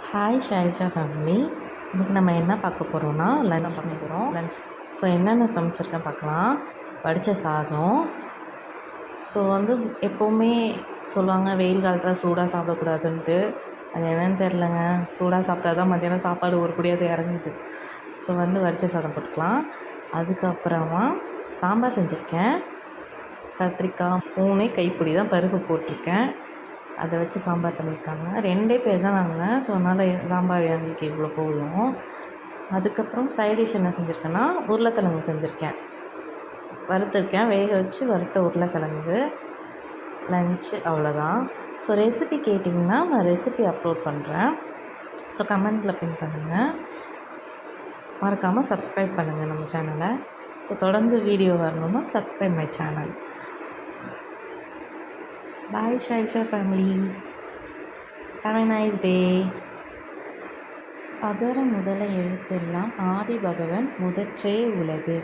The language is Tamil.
Hi ஷைல்ஜா family. இன்றைக்கி நம்ம என்ன பார்க்க போகிறோன்னா லஞ்ச் பண்ண போகிறோம். லஞ்ச் என்னென்ன சமைச்சிருக்கேன் பார்க்கலாம். வடித்த சாதம். எப்போவுமே சொல்லுவாங்க வெயில் காலத்தில் சூடாக சாப்பிடக்கூடாதுன்ட்டு. அது என்னன்னு தெரிலங்க, சூடாக சாப்பிட்டா தான் மத்தியானம் சாப்பாடு ஒரு கூடியாவது இறங்குது. வடித்த சாதம் போட்டுக்கலாம். அதுக்கப்புறமா சாம்பார் செஞ்சுருக்கேன். கத்திரிக்காய் 3 கைப்பிடி தான் பருப்பு போட்டிருக்கேன். அதை வச்சு சாம்பார் பண்ணியிருக்காங்க. 2 பேர் தான் நாங்கள். அதனால் சாம்பார் எங்களுக்கு இவ்வளோ போதும். அதுக்கப்புறம் சைட் டிஷ் என்ன செஞ்சுருக்கேன்னா உருளைக்கிழங்கு செஞ்சுருக்கேன். வறுத்துருக்கேன், வேக வச்சு வறுத்த உருளைக்கிழங்கு. லன்ச்சு அவ்வளோதான். ரெசிபி கேட்டிங்கன்னா நான் ரெசிபி அப்லோட் பண்ணுறேன். கமெண்ட்டில் பின் பண்ணுங்கள். மறக்காமல் சப்ஸ்கிரைப் பண்ணுங்கள் நம்ம சேனலை. தொடர்ந்து வீடியோ வரணுன்னா subscribe my channel. Bye Shailja family. Have a nice day. அகர முதல எழுத்தெல்லாம் ஆதி பகவன் முதற்றே உலகு.